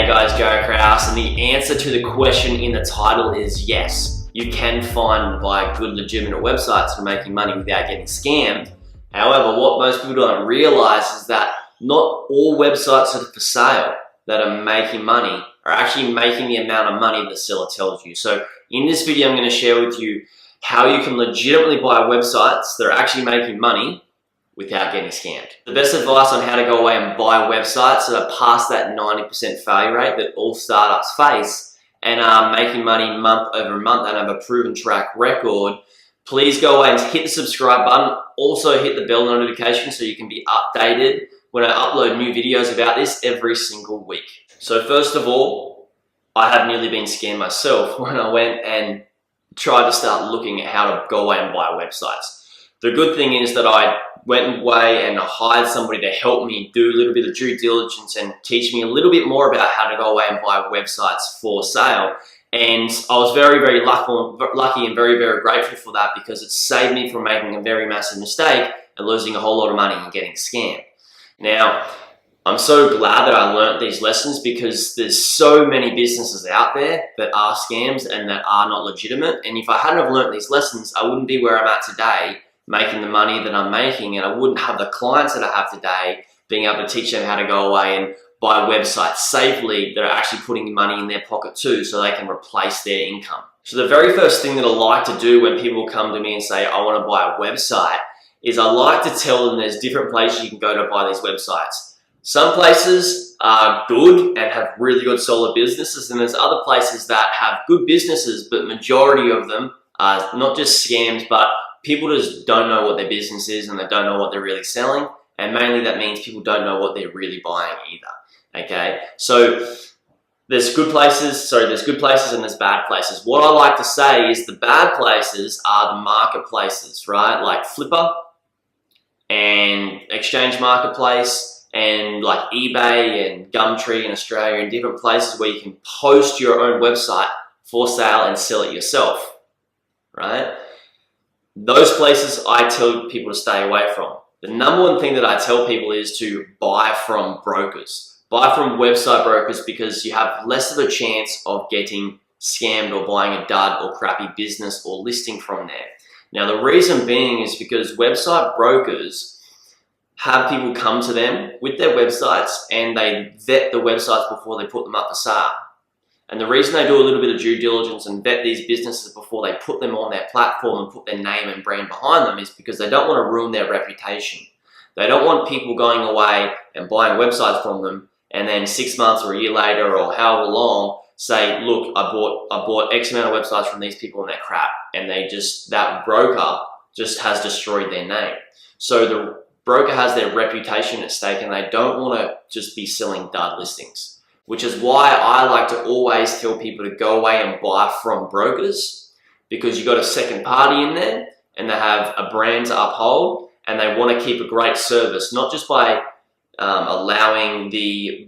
guys, Joe Kraus, and the answer to the question in the title is yes. You can find and buy good legitimate websites for making money without getting scammed. However, what most people don't realize is that not all websites that are for sale that are making money are actually making the amount of money the seller tells you. So in this video, I'm going to share with you how you can legitimately buy websites that are actually making money without getting scammed. The best advice on how to go away and buy websites that are past that 90% failure rate that all startups face and are making money month over month and have a proven track record, please go away and hit the subscribe button. Also hit the bell notification so you can be updated when I upload new videos about this every single week. So first of all, I have nearly been scammed myself when I went and tried to start looking at how to go away and buy websites. The good thing is that I went away and I hired somebody to help me do a little bit of due diligence and teach me a little bit more about how to go away and buy websites for sale. And I was very, very lucky and very, very grateful for that because it saved me from making a very massive mistake and losing a whole lot of money and getting scammed. Now, I'm so glad that I learned these lessons because there's so many businesses out there that are scams and that are not legitimate. And if I hadn't have learned these lessons, I wouldn't be where I'm at today, making the money that I'm making, and I wouldn't have the clients that I have today, being able to teach them how to go away and buy websites safely that are actually putting money in their pocket too so they can replace their income. So the very first thing that I like to do when people come to me and say, I want to buy a website, is I like to tell them there's different places you can go to buy these websites. Some places are good and have really good solid businesses, and there's other places that have good businesses, but majority of them are not just scams, but people just don't know what their business is and they don't know what they're really selling. And mainly that means people don't know what they're really buying either. Okay, so there's good places and there's bad places. What I like to say is the bad places are the marketplaces, right? Like Flippa and Exchange Marketplace and like eBay and Gumtree in Australia and different places where you can post your own website for sale and sell it yourself, right? Those places I tell people to stay away from. The number one thing that I tell people is to buy from brokers. Buy from website brokers because you have less of a chance of getting scammed or buying a dud or crappy business or listing from there. Now the reason being is because website brokers have people come to them with their websites and they vet the websites before they put them up for sale. And the reason they do a little bit of due diligence and vet these businesses before they put them on their platform and put their name and brand behind them is because they don't want to ruin their reputation. They don't want people going away and buying websites from them and then 6 months or a year later or however long say, look, I bought X amount of websites from these people and they're crap. And that broker just has destroyed their name. So the broker has their reputation at stake and they don't want to just be selling dud listings, which is why I like to always tell people to go away and buy from brokers because you got a second party in there and they have a brand to uphold and they want to keep a great service, not just by allowing the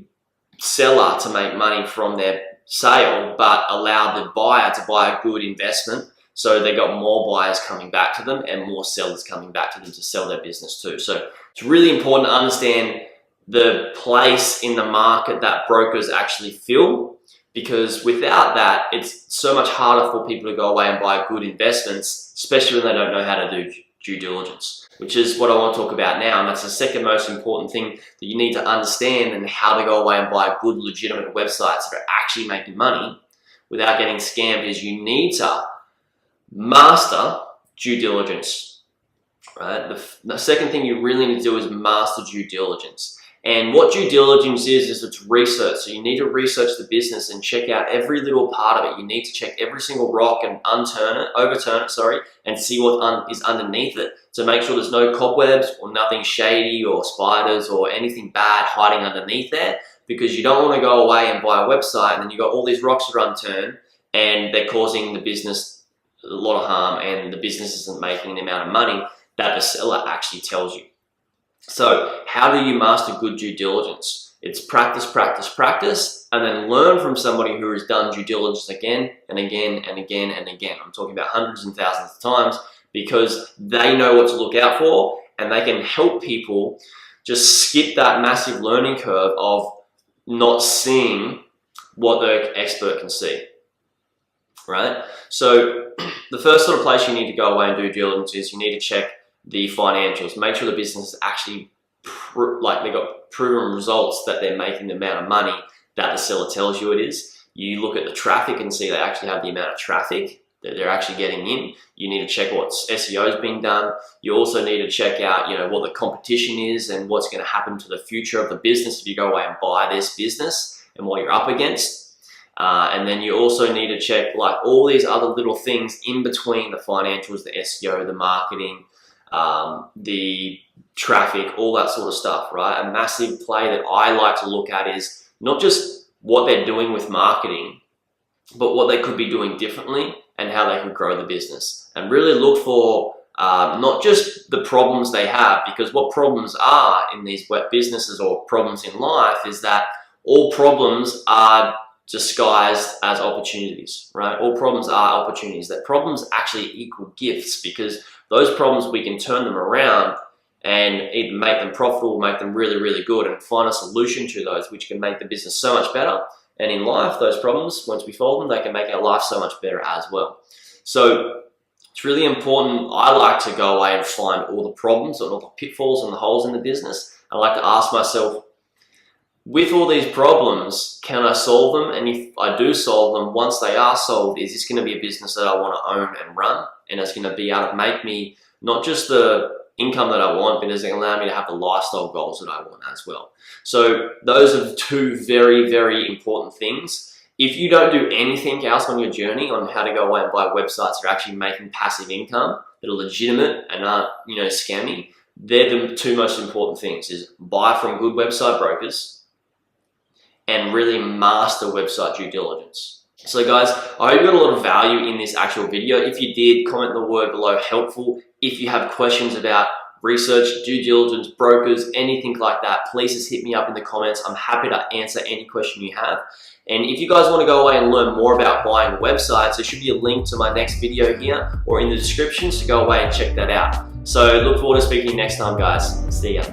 seller to make money from their sale, but allow the buyer to buy a good investment so they got more buyers coming back to them and more sellers coming back to them to sell their business too. So it's really important to understand the place in the market that brokers actually fill, because without that, it's so much harder for people to go away and buy good investments, especially when they don't know how to do due diligence, which is what I want to talk about now. And that's the second most important thing that you need to understand and how to go away and buy good, legitimate websites that are actually making money without getting scammed is you need to master due diligence, right? The second thing you really need to do is master due diligence. And what due diligence is it's research. So you need to research the business and check out every little part of it. You need to check every single rock and overturn it, and see what is underneath it to make sure there's no cobwebs or nothing shady or spiders or anything bad hiding underneath there, because you don't want to go away and buy a website and then you've got all these rocks that are unturned and they're causing the business a lot of harm and the business isn't making the amount of money that the seller actually tells you. So how do you master good due diligence? It's practice, practice, practice, and then learn from somebody who has done due diligence again and again and again and again. I'm talking about hundreds and thousands of times because they know what to look out for and they can help people just skip that massive learning curve of not seeing what the expert can see, right? So the first sort of place you need to go away and do due diligence is you need to check the financials. Make sure the business is actually they've got proven results that they're making the amount of money that the seller tells you it is. You look at the traffic and see they actually have the amount of traffic that they're actually getting in. You need to check what SEO is being done. You also need to check out, what the competition is and what's going to happen to the future of the business if you go away and buy this business and what you're up against. And then you also need to check like all these other little things in between the financials, the SEO, the marketing, the traffic, all that sort of stuff, right? A massive play that I like to look at is not just what they're doing with marketing, but what they could be doing differently and how they could grow the business. And really look for not just the problems they have, because what problems are in these web businesses or problems in life is that all problems are disguised as opportunities, right? All problems are opportunities. That problems actually equal gifts, because those problems, we can turn them around and either make them profitable, make them really, really good, and find a solution to those, which can make the business so much better. And in life, those problems, once we solve them, they can make our life so much better as well. So it's really important. I like to go away and find all the problems and all the pitfalls and the holes in the business. I like to ask myself, with all these problems, can I solve them? And if I do solve them, once they are solved, is this going to be a business that I want to own and run? And it's going to be able to make me not just the income that I want, but it's going to allow me to have the lifestyle goals that I want as well. So those are two very, very important things. If you don't do anything else on your journey on how to go away and buy websites that are actually making passive income, that are legitimate and aren't, scammy, they're the two most important things: is buy from good website brokers and really master website due diligence. So guys, I hope you got a lot of value in this actual video. If you did, comment the word below helpful. If you have questions about research, due diligence, brokers, anything like that, please just hit me up in the comments. I'm happy to answer any question you have. And if you guys want to go away and learn more about buying websites, there should be a link to my next video here or in the description, so go away and check that out. So look forward to speaking to you next time, guys. See ya.